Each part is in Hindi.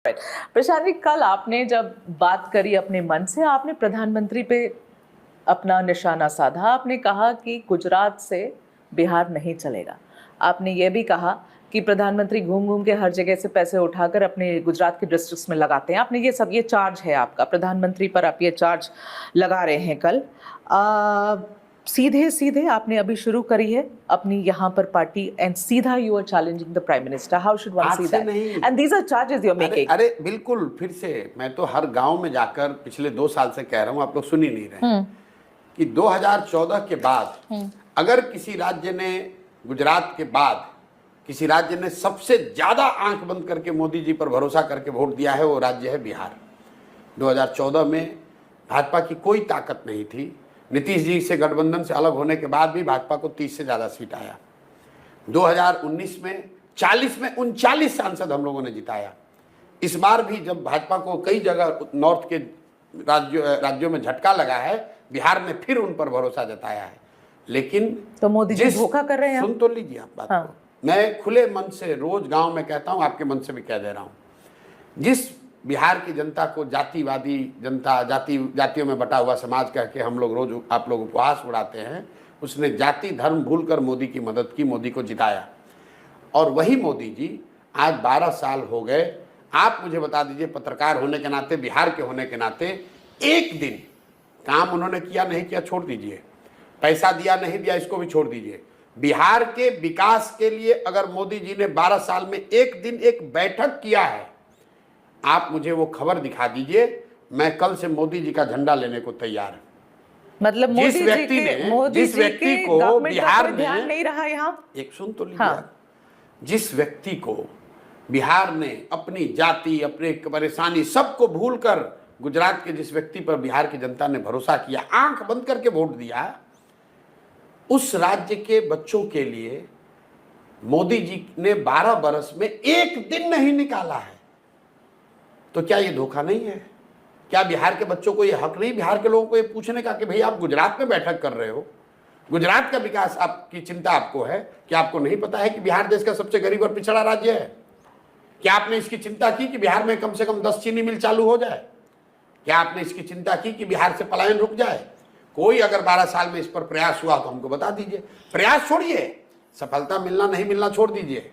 प्रशांत जी, कल आपने जब बात करी अपने मन से, आपने प्रधानमंत्री पे अपना निशाना साधा। आपने कहा कि गुजरात से बिहार नहीं चलेगा। आपने ये भी कहा कि प्रधानमंत्री घूम घूम के हर जगह से पैसे उठाकर अपने गुजरात के डिस्ट्रिक्ट्स में लगाते हैं। आपने ये चार्ज है आपका, प्रधानमंत्री पर आप ये चार्ज लगा रहे हैं कल। सीधे सीधे आपने अभी शुरू करी है अपनी यहाँ पर पार्टी एंड सीधा you are challenging the prime minister. How should one see that? And these are charges you are making. अरे बिल्कुल, फिर से मैं तो हर गांव में जाकर पिछले 2 साल से कह रहा हूं, आप लोग सुन ही नहीं रहे कि 2014 के बाद अगर किसी राज्य ने, गुजरात के बाद किसी राज्य ने सबसे ज्यादा आंख बंद करके मोदी जी पर भरोसा करके वोट दिया है, वो राज्य है बिहार। 2014 में भाजपा की कोई ताकत नहीं थी। नीतीश जी से गठबंधन से अलग होने के बाद भी भाजपा को 30 से ज्यादा सीट आया। 2019 में 40 में 39 सांसद हम लोगों ने जिताया। इस बार भी जब भाजपा को कई जगह नॉर्थ के राज्यों में झटका लगा है, बिहार ने फिर उन पर भरोसा जताया है। लेकिन तो मोदी जी धोखा कर रहे हैं। सुन तो लीजिए आप बात को। मैं खुले मन से रोज गांव में कहता हूं, आपके मन से भी कह दे रहा हूं। जिस बिहार की जनता को जातिवादी जनता, जातियों में बटा हुआ समाज कह के हम लोग रोज आप लोग उपहास उड़ाते हैं, उसने जाति धर्म भूलकर मोदी की मदद की, मोदी को जिताया। और वही मोदी जी आज 12 साल हो गए। आप मुझे बता दीजिए, पत्रकार होने के नाते, बिहार के होने के नाते, एक दिन काम उन्होंने किया नहीं किया छोड़ दीजिए, पैसा दिया नहीं दिया इसको भी छोड़ दीजिए, बिहार के विकास के लिए अगर मोदी जी ने 12 साल में एक दिन एक बैठक किया है, आप मुझे वो खबर दिखा दीजिए। मैं कल से मोदी जी का झंडा लेने को तैयार हूं। मतलब जिस व्यक्ति को बिहार में ध्यान नहीं रहा, यहाँ एक सुन तो लीजिए। जिस व्यक्ति को बिहार ने अपनी जाति, अपने परेशानी सबको भूलकर गुजरात के जिस व्यक्ति पर बिहार की जनता ने भरोसा किया, आंख बंद करके वोट दिया, उस राज्य के बच्चों के लिए मोदी जी ने 12 बरस में एक दिन नहीं निकाला है। तो क्या ये धोखा नहीं है? क्या बिहार के बच्चों को ये हक नहीं, बिहार के लोगों को ये पूछने का कि भाई आप गुजरात में बैठक कर रहे हो, गुजरात का विकास आपकी चिंता आपको है, क्या आपको नहीं पता है कि बिहार देश का सबसे गरीब और पिछड़ा राज्य है? क्या आपने इसकी चिंता की कि बिहार में कम से कम 10 चीनी मिल चालू हो जाए? क्या आपने इसकी चिंता की कि बिहार से पलायन रुक जाए? कोई अगर 12 साल में इस पर प्रयास हुआ तो हमको बता दीजिए। प्रयास छोड़िए, सफलता मिलना नहीं मिलना छोड़ दीजिए।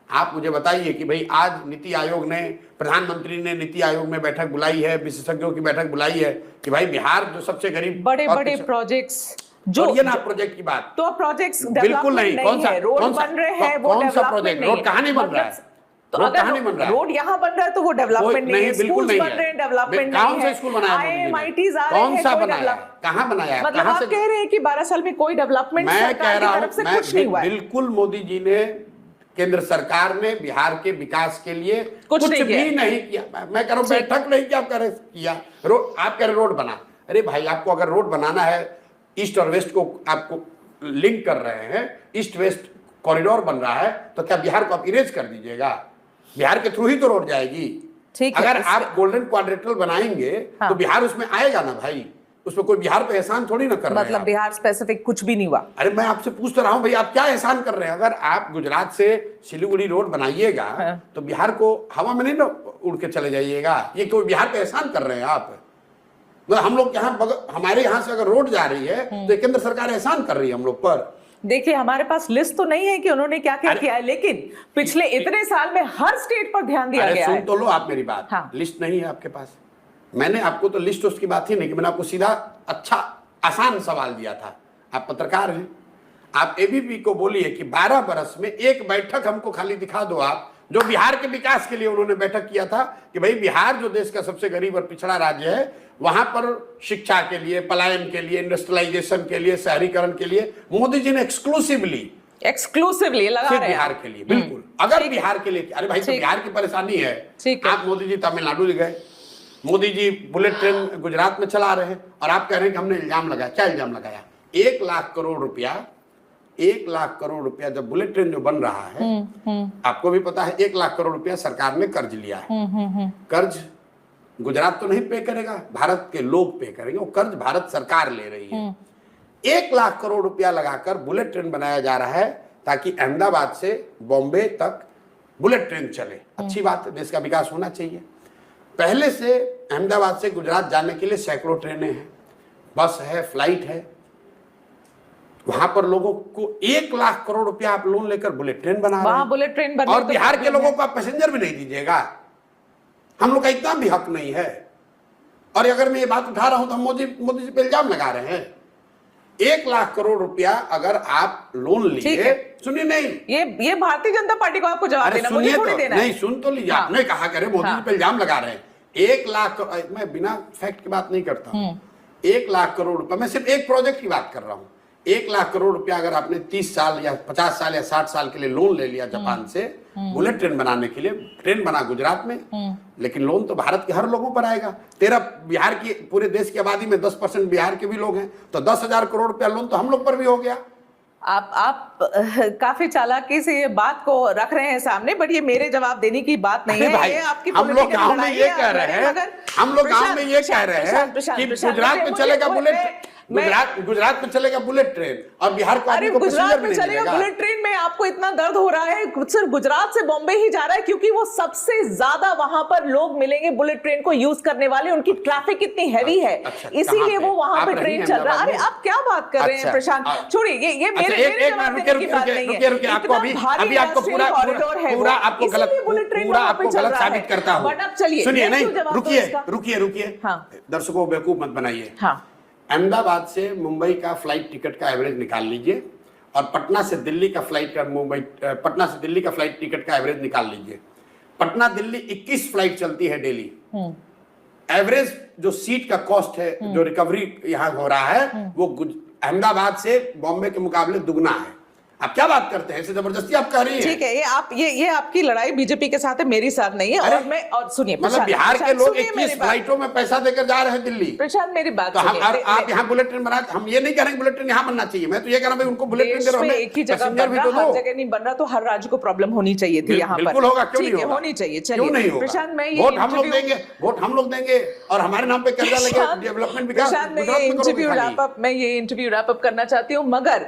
आप मुझे बताइए कि भाई आज नीति आयोग ने, प्रधानमंत्री ने नीति आयोग में बैठक बुलाई है, विशेषज्ञों की बैठक बुलाई है कि भाई बिहार जो सबसे गरीब, बड़े बड़े प्रोजेक्ट्स जो ये ना प्रोजेक्ट की बात, तो प्रोजेक्ट्स बिल्कुल नहीं। कौन सा रोड बन रहे हैं, वो कौन सा प्रोजेक्ट? रोड कहाँ नहीं बन रहा है? तो अगर रोड यहाँ बन रहा है तो वो डेवलपमेंट नहीं है। बिल्कुल नहीं बन रहे हैं, डेवलपमेंट नहीं है। कौन सा स्कूल बनाया IIMITs आ रहे हैं, कौन सा बनाया, कहाँ बनाया? मतलब आप कह रहे हैं कि 12 साल में कोई डेवलपमेंट सरकार की तरफ से कुछ नहीं हुआ है? बिल्कुल, मोदी जी ने, केंद्र सरकार ने बिहार के विकास के लिए कुछ भी नहीं किया। मैं कह रहा हूँ बैठक नहीं किया, आप कह रहे किया। आप कह रहे रोड बना। अरे भाई, आपको अगर रोड बनाना है, ईस्ट और वेस्ट को आपको लिंक कर रहे हैं, ईस्ट वेस्ट कॉरिडोर बन रहा है, तो क्या बिहार को आप इरेज कर दीजिएगा? बिहार के थ्रू ही तो रोड जाएगी। अगर आप गोल्डन क्वाड्रेंटल बनाएंगे तो बिहार उसमें आएगा ना भाई। उसमें कोई बिहार पे एहसान थोड़ी ना कर रहे हैं। मतलब बिहार स्पेसिफिक कुछ भी नहीं हुआ। अरे मैं आपसे पूछ रहा हूँ भाई, आप क्या एहसान कर रहे हैं? अगर आप गुजरात से सिलीगुड़ी रोड बनाइएगा तो बिहार को हवा में नहीं ना उड़ के चले जाइएगा। ये कोई बिहार पे एहसान कर रहे हैं आप? हम लोग यहाँ, हमारे यहाँ से अगर रोड जा रही है तो केंद्र सरकार एहसान कर रही है हम लोग पर। देखिए, हमारे पास लिस्ट तो नहीं है कि उन्होंने क्या क्या किया है, लेकिन पिछले इतने साल में हर स्टेट पर ध्यान दिया गया है। सुन तो लो आप मेरी बात। लिस्ट नहीं है आपके पास। मैंने आपको तो लिस्ट उसकी बात ही नहीं कि मैंने आपको सीधा अच्छा आसान सवाल दिया था। आप पत्रकार हैं, आप एबीपी को बोलिए कि 12 बरस में एक बैठक हमको खाली दिखा दो आप, जो बिहार के विकास के लिए उन्होंने बैठक किया था कि भाई बिहार जो देश का सबसे गरीब और पिछड़ा राज्य है, वहां पर शिक्षा के लिए, पलायन के लिए, इंडस्ट्रियलाइजेशन के लिए, शहरीकरण के लिए मोदी जी ने एक्सक्लूसिवली लगा रहे हैं बिहार के लिए। बिल्कुल, अगर बिहार के लिए, अरे भाई तो बिहार की परेशानी है। आप मोदी जी तमिलनाडु गए, मोदी जी बुलेट ट्रेन गुजरात में चला रहे हैं और आप कह रहे हैं कि हमने इल्जाम लगाया। क्या इल्जाम लगाया? 1 लाख करोड़ रुपया, 1 लाख करोड़ रुपया जब बुलेट ट्रेन जो बन रहा है, आपको भी पता है 1 लाख करोड़ रुपया सरकार ने कर्ज लिया है। कर्ज गुजरात तो नहीं पे करेगा, भारत के लोग पे करेंगे। वो कर्ज भारत सरकार ले रही है। 1 लाख करोड़ रुपया लगाकर बुलेट ट्रेन बनाया जा रहा है ताकि अहमदाबाद से बॉम्बे तक बुलेट ट्रेन चले, अच्छी बात है, देश का विकास होना चाहिए। पहले से अहमदाबाद से गुजरात जाने के लिए सैकड़ों ट्रेनें हैं, बस है, फ्लाइट है। वहां पर लोगों को 1 लाख करोड़ रुपया आप लोन लेकर बुलेट ट्रेन बना रहे हैं। बुलेट ट्रेन बनने और तो बिहार के लोगों को आप पैसेंजर भी नहीं दीजिएगा। हम लोग का इतना भी हक नहीं है। और अगर मैं ये बात उठा रहा हूं तो हम मोदी जी पे इल्जाम लगा रहे हैं। 1 लाख करोड़ रुपया अगर आप लोन लिए, सुनिए, नहीं, ये भारतीय जनता पार्टी को आपको जवाब देना, मुझे थोड़ी देना है। नहीं, सुन तो लीजिए, आपने कहा करे मोदी जी पे इल्जाम लगा रहे हैं। 1 लाख, मैं बिना फैक्ट की बात नहीं करता हूं। 1 लाख करोड़ रुपया, मैं सिर्फ एक प्रोजेक्ट की बात कर रहा हूं। 1 लाख करोड़ रुपया अगर आपने 30 साल या 50 साल या 60 साल के लिए लोन ले लिया जापान से बुलेट ट्रेन बनाने के लिए, ट्रेन बना गुजरात में, लेकिन लोन तो भारत के हर लोगों पर आएगा। तेरा बिहार की, पूरे देश की आबादी में 10% बिहार के भी लोग हैं, तो 10,000 करोड़ रुपया लोन तो हम लोग पर भी हो गया। आप काफी चालाकी से ये बात को रख रहे हैं सामने, बट ये मेरे जवाब देने की बात नहीं है। ये आपकी हम लोग गांव में ये कह रहे हैं, हम लोग गांव में ये कह रहे हैं कि गुजरात में चलेगा बुलेट, गुजरात में चलेगा बुलेट ट्रेन और बिहार को अरे गुजरात में चलेगा बुलेट ट्रेन में आपको इतना दर्द हो रहा है, सिर्फ गुजरात से बॉम्बे ही जा रहा है क्योंकि वो सबसे ज्यादा वहां पर लोग मिलेंगे बुलेट ट्रेन को यूज करने वाले, उनकी ट्रैफिक इतनी हैवी है, इसीलिए वो वहां पे ट्रेन चल रहा है। अरे आप क्या बात कर रहे हैं प्रशांत, छोड़िए, ये मेरे गलत साबित करता हूं। सुनिए, नहीं, रुकिए, दर्शकों को बेवकूफ मत बनाइए। अहमदाबाद से मुंबई का फ्लाइट टिकट का एवरेज निकाल लीजिए और पटना से दिल्ली का फ्लाइट टिकट का एवरेज निकाल लीजिए। पटना दिल्ली 21 फ्लाइट चलती है डेली। एवरेज जो सीट का कॉस्ट है, जो रिकवरी यहां हो रहा है, वो अहमदाबाद से बॉम्बे के मुकाबले दुगना है। आप क्या बात करते हैं, ऐसे जबरदस्ती आप कह रही हैं। ठीक है, ये आपकी लड़ाई बीजेपी के साथ है, मेरी साथ नहीं है। और सुनिए, मतलब बिहार के लोग 21 फ्लाइटों में पैसा देकर जा रहे हैं दिल्ली। प्रशांत मेरी बात तो आप यहाँ बुलेट ट्रेन बना, हम ये नहीं कह रहे बुलेट ट्रेन यहाँ बनना चाहिए। मैं तो ये कह रहा हूँ उनको बुलेट ट्रेन दे रहा हूँ, एक ही जगह बन रहा, हर जगह नहीं बन रहा, तो हर राज्य को प्रॉब्लम होनी चाहिए थी यहाँ पर। बिल्कुल होगा, क्यों नहीं होगा, होनी चाहिए। क्यों नहीं होगा? प्रशांत, मैं वोट हम लोग देंगे और हमारे नाम पे कर्जा लगे, डेवलपमेंट विकास। मैं ये इंटरव्यू रैप अप करना चाहती हूँ, मगर